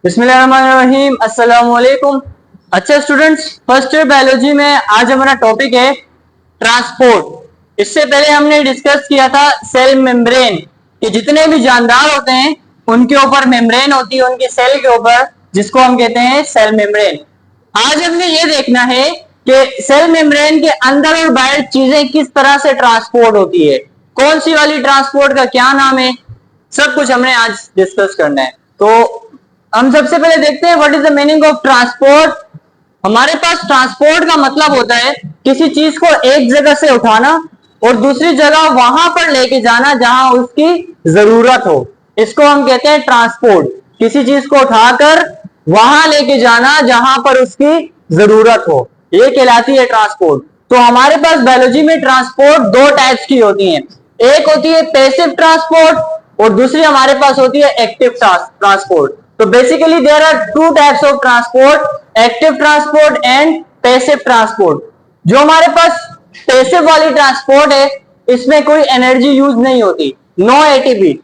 बिस्मिल्लाहिर्रहमानिर्रहीम, अस्सलाम वालेकुम। अच्छा स्टूडेंट्स, फर्स्ट ईयर बायोलॉजी में आज हमारा टॉपिक है ट्रांसपोर्ट। इससे पहले हमने डिस्कस किया था सेल मेम्ब्रेन कि जितने भी जानदार होते हैं उनके ऊपर मेम्ब्रेन होती है, उनके सेल के ऊपर, जिसको हम कहते हैं सेल मेम्ब्रेन। आज हमने ये देखना है कि सेल मेम्ब्रेन के अंदर और बाहर चीजें किस तरह से ट्रांसपोर्ट होती है, कौन सी वाली ट्रांसपोर्ट का क्या नाम है, सब कुछ हमने आज डिस्कस करना है। तो हम सबसे पहले देखते हैं what is the meaning of transport. हमारे पास ट्रांसपोर्ट का मतलब होता है किसी चीज को एक जगह से उठाना और दूसरी जगह वहां पर लेके जाना जहां उसकी जरूरत हो। इसको हम कहते हैं ट्रांसपोर्ट। किसी चीज को उठाकर वहां लेके जाना जहां पर उसकी जरूरत हो, ये कहलाती है ट्रांसपोर्ट। तो हमारे पास बायोलॉजी में ट्रांसपोर्ट दो टाइप्स की होती हैं। एक होती है पैसिव ट्रांसपोर्ट और दूसरी हमारे पास होती है एक्टिव ट्रांसपोर्ट। तो basically there are two types of transport, active transport and passive transport. जो हमारे पास पैसिव वाली ट्रांसपोर्ट है, इसमें कोई एनर्जी यूज नहीं होती, नो एटीपी।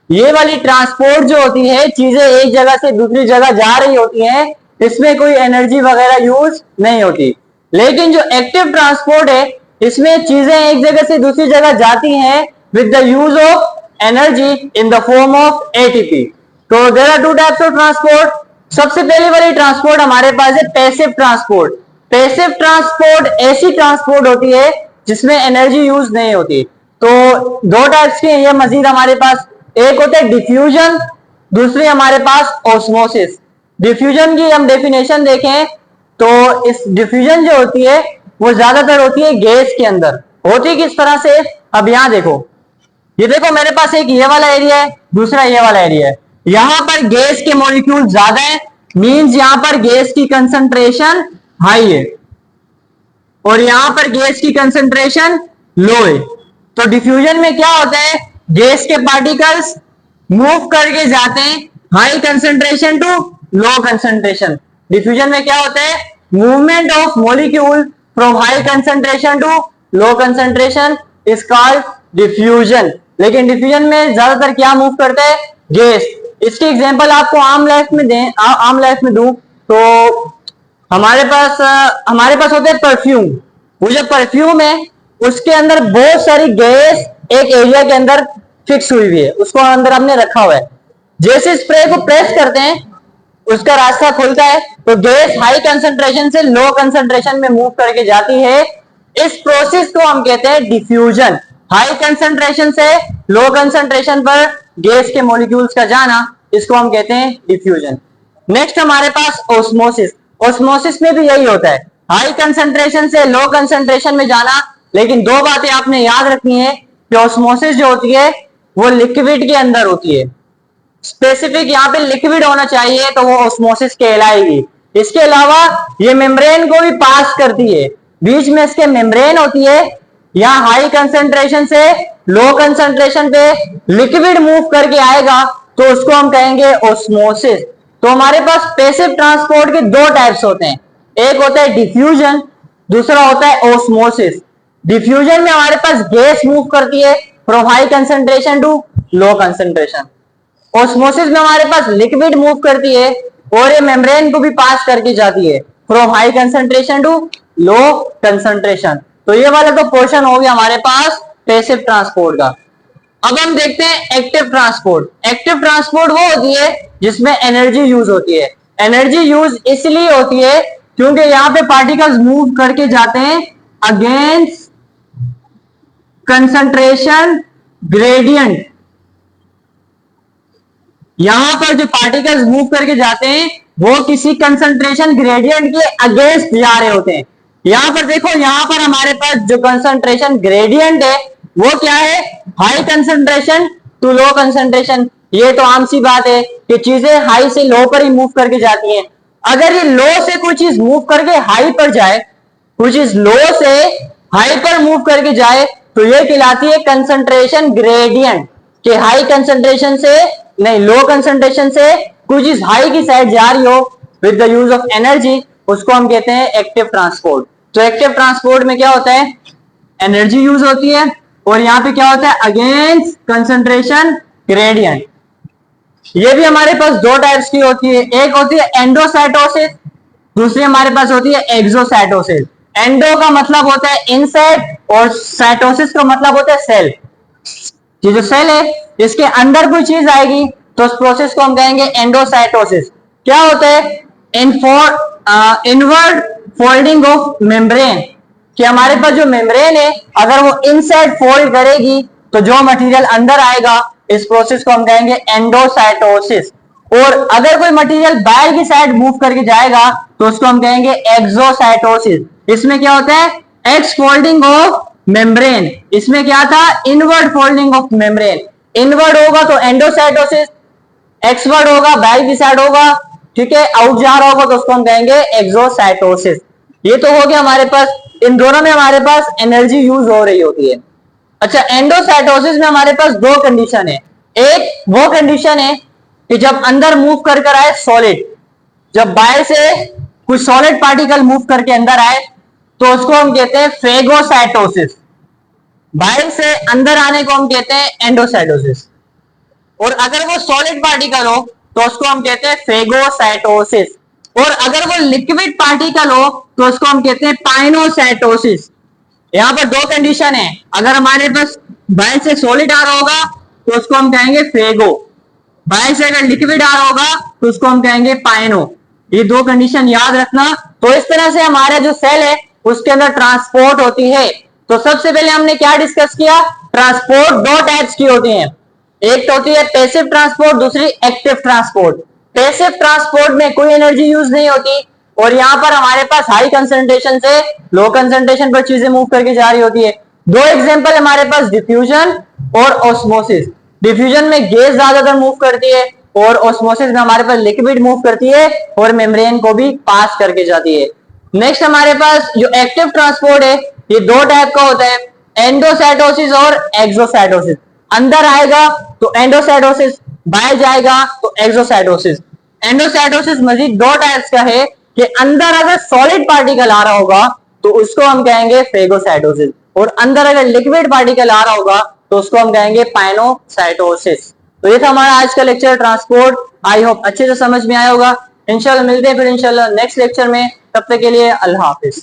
ये वाली ट्रांसपोर्ट जो होती है, चीजें एक जगह से दूसरी जगह जा रही होती हैं, इसमें कोई एनर्जी वगैरह यूज नहीं होती। लेकिन जो एक्टिव ट्रांसपोर्ट है, इसमें चीजें एक जगह से दूसरी जगह जाती हैं with the use of energy in the form of ATP. तो there are two types of transport. सबसे पहली वाली ट्रांसपोर्ट हमारे पास है पैसिव ट्रांसपोर्ट। पैसिव ट्रांसपोर्ट ऐसी ट्रांसपोर्ट होती है जिसमें एनर्जी यूज नहीं होती। तो दो टाइप्स के ये मजीद हमारे पास, एक होता है डिफ्यूजन, दूसरी हमारे पास ऑस्मोसिस। डिफ्यूजन की हम डेफिनेशन देखें तो इस डिफ्यूजन जो होती है वो ज्यादातर होती है गैस के अंदर। होती किस तरह से, अब यहां देखो, ये देखो मेरे पास एक ये वाला एरिया है, दूसरा ये वाला एरिया है। यहां पर गैस के मॉलिक्यूल ज्यादा है, मींस यहां पर गैस की कंसंट्रेशन हाई है, और यहां पर गैस की कंसंट्रेशन लो है। तो डिफ्यूजन में क्या होता है, गैस के पार्टिकल्स मूव करके जाते हैं high concentration to low concentration. Diffusion में क्या होता है, movement of molecule from high concentration to low concentration is called diffusion. लेकिन डिफ्यूजन में ज्यादातर क्या मूव करता है, गैस। इसकी एग्जांपल आपको आम लाइफ में दूं तो हमारे पास होता है परफ्यूम। वो जो परफ्यूम है उसके अंदर बहुत सारी गैस एक एरिया के अंदर फिक्स हुई हुई है, उसको अंदर हमने रखा हुआ है। जैसे स्प्रे को प्रेस करते हैं उसका रास्ता खुलता है, तो गैस हाई कंसंट्रेशन से लो कंसंट्रेशन में मूव करके जाती है। इस प्रोसेस को हम कहते हैं डिफ्यूजन। हाई कंसंट्रेशन से लो कंसंट्रेशन पर गैस के मॉलिक्यूल्स का जाना, इसको हम कहते हैं डिफ्यूजन। नेक्स्ट हमारे पास ऑस्मोसिस। ऑस्मोसिस में भी यही होता है, हाई कंसंट्रेशन से लो कंसंट्रेशन में जाना। लेकिन दो बातें आपने याद रखनी है कि ऑस्मोसिस जो होती है वो लिक्विड के अंदर होती है। स्पेसिफिक यहाँ पे लिक्विड होना चाहिए तो वो ऑस्मोसिस कहलाएगी। इसके अलावा ये मेम्ब्रेन को भी पास करती है, बीच में इसके मेम्ब्रेन होती है। यहाँ हाई कंसंट्रेशन से लो कंसंट्रेशन पे लिक्विड मूव करके आएगा तो उसको हम कहेंगे ऑस्मोसिस। तो हमारे पास पैसिव ट्रांसपोर्ट के दो टाइप्स होते हैं, एक होता है डिफ्यूजन, दूसरा होता है ऑस्मोसिस। डिफ्यूजन में हमारे पास गैस मूव करती है from high concentration to low concentration. Osmosis में हमारे पास लिक्विड मूव करती है और ये मेम्ब्रेन को भी पास करके जाती है from high concentration to low concentration. तो ये वाला तो पोर्शन हो गया हमारे पास पैसिव ट्रांसपोर्ट का। अब हम देखते हैं एक्टिव ट्रांसपोर्ट। एक्टिव ट्रांसपोर्ट वो होती है जिसमें एनर्जी यूज होती है। एनर्जी यूज इसलिए होती है क्योंकि यहाँ पे पार्टिकल्स मूव करके जाते हैं अगेंस्ट कंसंट्रेशन ग्रेडियंट। यहां पर जो पार्टिकल्स मूव करके जाते हैं वो किसी कंसंट्रेशन ग्रेडियंट के अगेंस्ट जा रहे होते हैं। यहां पर देखो, यहां पर हमारे पास जो कंसंट्रेशन ग्रेडियंट है वो क्या है, high concentration to low concentration. ये तो आम सी बात है कि चीजें हाई से लो पर ही मूव करके जाती हैं। अगर ये लो से कोई चीज मूव करके हाई पर जाए, कोई चीज लो से हाई पर मूव करके जाए, तो ये कहलाती है कंसंट्रेशन ग्रेडियंट। कि हाई कंसंट्रेशन से नहीं, लो कंसंट्रेशन से कोई चीज हाई की साइड जा रही हो with the use of energy, उसको हम कहते हैं एक्टिव ट्रांसपोर्ट। तो एक्टिव ट्रांसपोर्ट में क्या होता है, एनर्जी यूज होती है और यहाँ पे क्या होता है, अगेंस्ट कंसंट्रेशन ग्रेडियंट। ये भी हमारे पास दो टाइप्स की होती है, एक होती है एंडोसाइटोसिस, दूसरी हमारे पास होती है एक्सोसाइटोसिस। एंडो का मतलब होता है इनसाइड और साइटोसिस का मतलब होता है सेल। ये जो सेल है इसके अंदर कोई चीज आएगी तो उस प्रोसेस को हम कहेंगे एंडोसाइटोसिस। क्या होता है? इनवर्ड फोल्डिंग ऑफ मेम्ब्रेन, कि हमारे पास जो मेम्ब्रेन है अगर वो इनसाइड फोल्ड करेगी तो जो मटेरियल अंदर आएगा इस प्रोसेस को हम कहेंगे एंडोसाइटोसिस। और अगर कोई मटेरियल बाहर की साइड मूव करके जाएगा तो उसको हम कहेंगे एक्सोसाइटोसिस। इसमें क्या होता है? एक्स फोल्डिंग ऑफ मेम्ब्रेन, इसमें क्या था? Inward folding of membrane. Inward होगा तो एंडोसाइटोसिस, एक्सवर्ड होगा बाहर की साइड होगा, ठीक है, आउट जा रहा होगा तो उसको हम कहेंगे एक्सोसाइटोसिस। ये तो हो गया हमारे पास, इन दोनों में हमारे पास एनर्जी यूज हो रही होती है। अच्छा, एंडोसाइटोसिस में हमारे पास दो कंडीशन है। एक वो कंडीशन है कि जब अंदर मूव कर कर आए सॉलिड, जब बाहर से कुछ सॉलिड पार्टिकल मूव करके अंदर आए तो उसको हम कहते हैं फेगोसाइटोसिस। बाहर से अंदर आने को हम कहते हैं एंडोसाइटोसिस। और अगर वो सॉलिड पार्टिकल हो तो उसको हम कहते हैं फेगोसाइटोसिस। और अगर वो लिक्विड पार्टिकल हो तो उसको हम कहते हैं पाइनोसाइटोसिस। यहाँ पर दो कंडीशन है, अगर हमारे पास बाहर से सॉलिड आ रहा होगा तो उसको हम कहेंगे फेगो, बाहर से अगर लिक्विड आ रहा होगा तो उसको हम कहेंगे पाइनो। ये दो कंडीशन याद रखना। तो इस तरह से हमारा जो सेल है उसके अंदर ट्रांसपोर्ट होती है। तो सबसे पहले हमने क्या डिस्कस किया? ट्रांसपोर्ट दो टाइप्स की होती है, एक तो होती है पैसिव ट्रांसपोर्ट, दूसरी एक्टिव ट्रांसपोर्ट। पैसिव ट्रांसपोर्ट में कोई एनर्जी यूज नहीं होती और यहाँ पर हमारे पास हाई कंसंट्रेशन से लो कंसंट्रेशन पर चीजें मूव करके जा रही होती है। दो एग्जांपल हमारे पास डिफ्यूजन और ऑस्मोसिस। डिफ्यूजन में गैस ज्यादातर मूव करती है और ऑस्मोसिस में हमारे पास लिक्विड मूव करती है और मेम्ब्रेन को भी पास करके जाती है। नेक्स्ट हमारे पास जो एक्टिव ट्रांसपोर्ट है ये दो टाइप का होता है, एंडोसाइटोसिस और एक्सोसाइटोसिस। अंदर आएगा तो एंडोसाइटोसिस, बाहर जाएगा तो एक्सोसाइटोसिस। एंडोसाइटोसिस मजीद दो टाइप्स का है कि अंदर अगर सॉलिड पार्टिकल आ रहा होगा तो उसको हम कहेंगे फेगोसाइटोसिस और अंदर अगर लिक्विड पार्टिकल आ रहा होगा तो उसको हम कहेंगे पाइनोसाइटोसिस। तो ये था हमारा आज का लेक्चर ट्रांसपोर्ट। आई होप अच्छे से समझ में आया होगा। इंशाल्लाह मिलते हैं फिर इंशाल्लाह नेक्स्ट लेक्चर में, तब तक के लिए अल्लाह हाफिज।